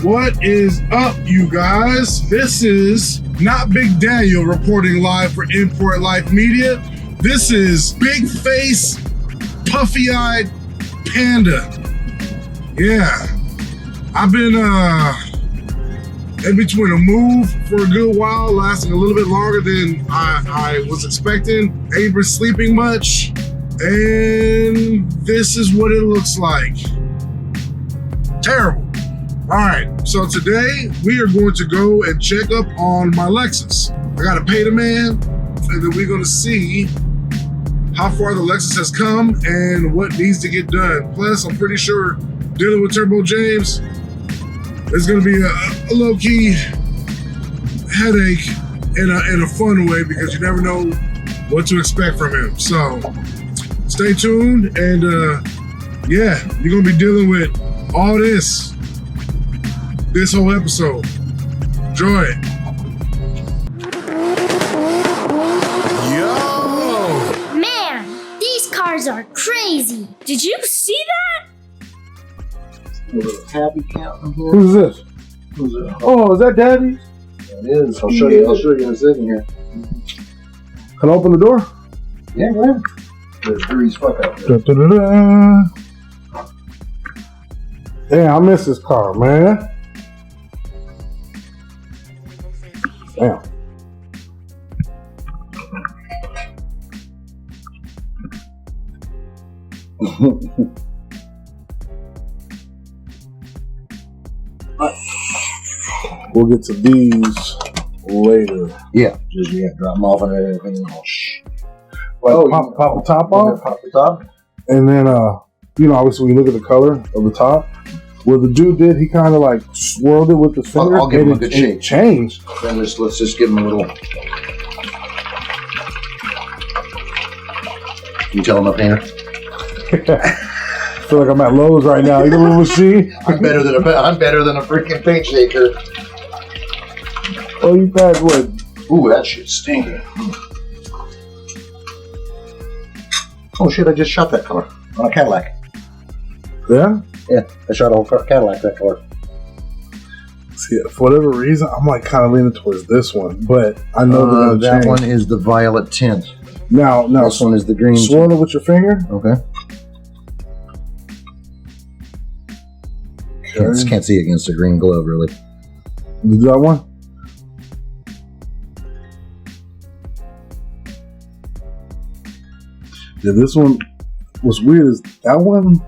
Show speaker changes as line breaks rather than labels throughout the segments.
What is up, you guys? This is not Big Daniel reporting live for Import Life Media. This is Big Face, Puffy-Eyed Panda. Yeah, I've been in between a move for a good while, lasting a little bit longer than I was expecting. Ain't been sleeping much, and this is what it looks like. Terrible. All right, so today we are going to go and check up on my Lexus. I gotta pay the man, and then we're gonna see how far the Lexus has come and what needs to get done. Plus, I'm pretty sure dealing with Turbo James is gonna be a low-key headache in a fun way, because you never know what to expect from him. So stay tuned, and yeah, you're gonna be dealing with all this whole episode. Enjoy it.
Yo! Man, these cars are crazy. Did you see that?
Happy counting here.
Who's this?
Who's it?
Oh, is that Daddy?
It is. I'll show you. I'll show you in a second here.
Can I open the door?
Yeah, go ahead. There's Breeze fuck out there.
Da-da-da-da. Damn, I miss this car, man. Damn. We'll get to these later.
Yeah, just drop them off and everything.
Like pop the top off.
Pop the top.
And then, obviously when you look at the color of the top, what the dude did, he kind of like swirled it with his finger.
I'll give him a good shake.
It changed.
Then let's just give him a little. You tell him up here.
I feel like I'm at Lowe's right now. You know what machine?
I'm better than a freaking paint shaker.
Oh, you guys what?
Ooh, that shit's stinking. Oh shit! I just shot that color on a Cadillac.
Yeah.
Yeah, I shot a whole Cadillac that color.
See, for whatever reason, I'm like kind of leaning towards this one, but I know they're gonna
that
change.
one is the violet tint.
Now,
This one is the green.
swirl it with your finger.
Okay. Can't see against the green glove really.
You do that one. Yeah, this one. What's weird is that one.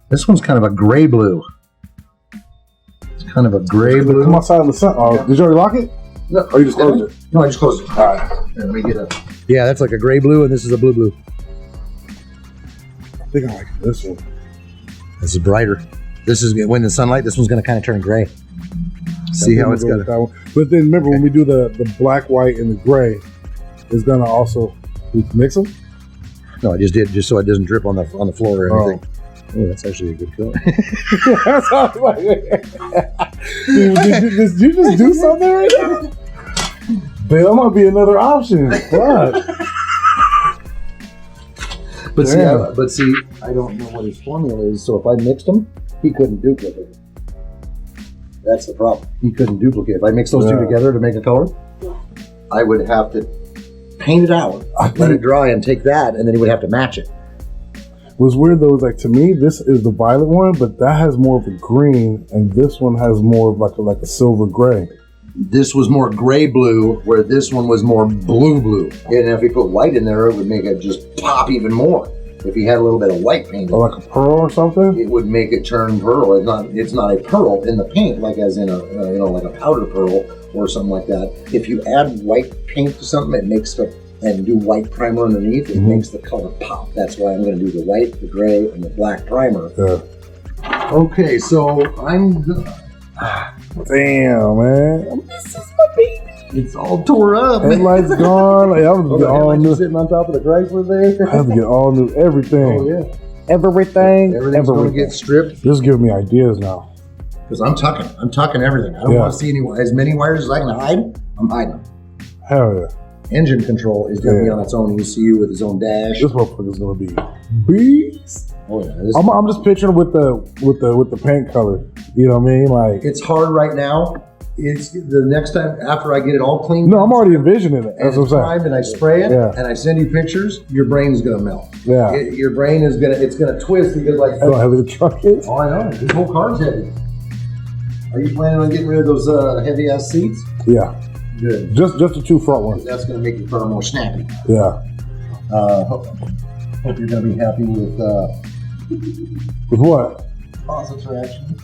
This one's kind of a gray blue. It's kind of a gray blue.
Come outside in the sun. Oh, did you already lock it?
No,
Or you just closed it?
No, I just closed it. All right. Here, let me get a. Yeah, that's like a gray blue, and this is a blue blue.
I think I like this one.
This is brighter. This is when the sunlight. This one's going to kind of turn gray. See how it's got
that one. But then remember when we do the black, white, and the gray, it's gonna also mix them.
No, I just did just so it doesn't drip on the floor or anything. Oh, that's actually a good color.
That's how I was like, dude, did you just do something right now? Babe, that might be another option. What?
But see, I don't know what his formula is. So if I mixed them, he couldn't duplicate it. That's the problem. He couldn't duplicate. If I mix those two together to make a color, I would have to paint it out, let it dry, and take that, and then he would have to match it.
What's weird though is like to me, this is the violet one, but that has more of a green, and this one has more of like a silver gray.
This was more gray blue, where this one was more blue blue. And if he put white in there, it would make it just pop even more. If he had a little bit of white paint,
or like a pearl or something,
it would make it turn pearl. It's not a pearl in the paint, like as in a like a powder pearl or something like that. If you add white paint to something, it makes and do white primer underneath, it makes the color pop. That's why I'm going to do the white, the gray, and the black primer.
Yeah.
Okay, so I'm good.
Damn, man.
This is my baby. It's all tore up.
Headlights gone. Like, I have to get all new.
Sitting on top of the Chrysler there.
I have to get all new everything.
Oh yeah.
Everything.
Everything's going to get stripped.
This is giving me ideas now.
Because I'm tucking everything. I don't want to see as many wires as I can hide. I'm hiding them.
Hell yeah.
engine control is going to be on its own ECU with its own dash.
This motherfucker's gonna be beast.
Oh yeah,
I'm just picturing with the paint color. You know what I mean? Like
it's hard right now. It's the next time after I get it all cleaned.
no, I'm already envisioning it.
And
That's what I'm saying.
primed and I spray it and I send you pictures. Your brain is gonna melt.
Yeah,
Your brain is gonna twist because like
how heavy the truck is.
oh I know this whole car's heavy. Are you planning on getting rid of those heavy ass seats?
Yeah,
Good.
just the two front ones.
That's gonna make your car more snappy.
Yeah.
Hope you're gonna be happy with
With what?
positive traction.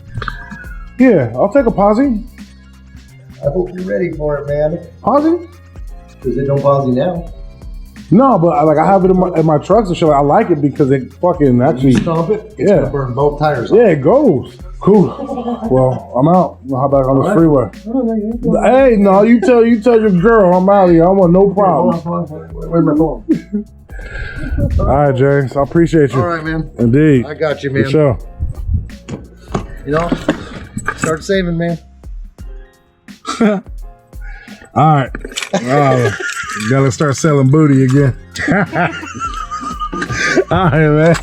Yeah, I'll take a posse.
I hope you're ready for it, man.
Posse?
Because it don't posi now.
No, but I have it in my trucks and shit. I like it because it fucking actually.
You stomp it, it's gonna burn both tires off.
Yeah, it goes. Cool. Well, I'm out. I'll hop back on the freeway. Hey, no, you tell your girl I'm out of here. I want no problems.
Where's my phone?
All right, James. I appreciate you.
All right, man.
Indeed.
I got you, man.
For sure.
You know, start saving, man.
All right. Gotta start selling booty again. All right, man.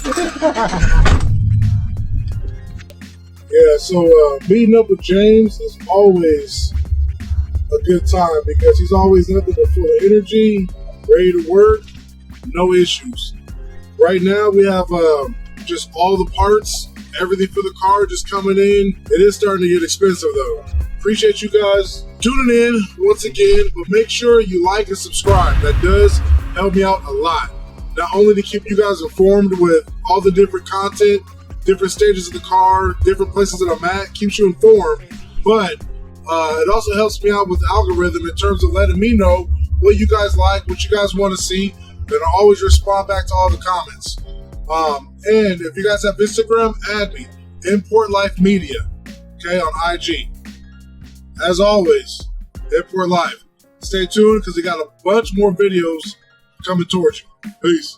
Yeah, so meeting up with James is always a good time because he's always nothing but full of energy, ready to work, no issues. Right now we have just all the parts, everything for the car just coming in. It is starting to get expensive though. Appreciate you guys tuning in once again, but make sure you like and subscribe. That does help me out a lot. Not only to keep you guys informed with all the different content, different stages of the car, different places that I'm at, keeps you informed, but it also helps me out with the algorithm in terms of letting me know what you guys like, what you guys want to see, and I always respond back to all the comments. And if you guys have Instagram, add me, Import Life Media, okay, on IG. As always, Import Life. Stay tuned because we got a bunch more videos coming towards you. Peace.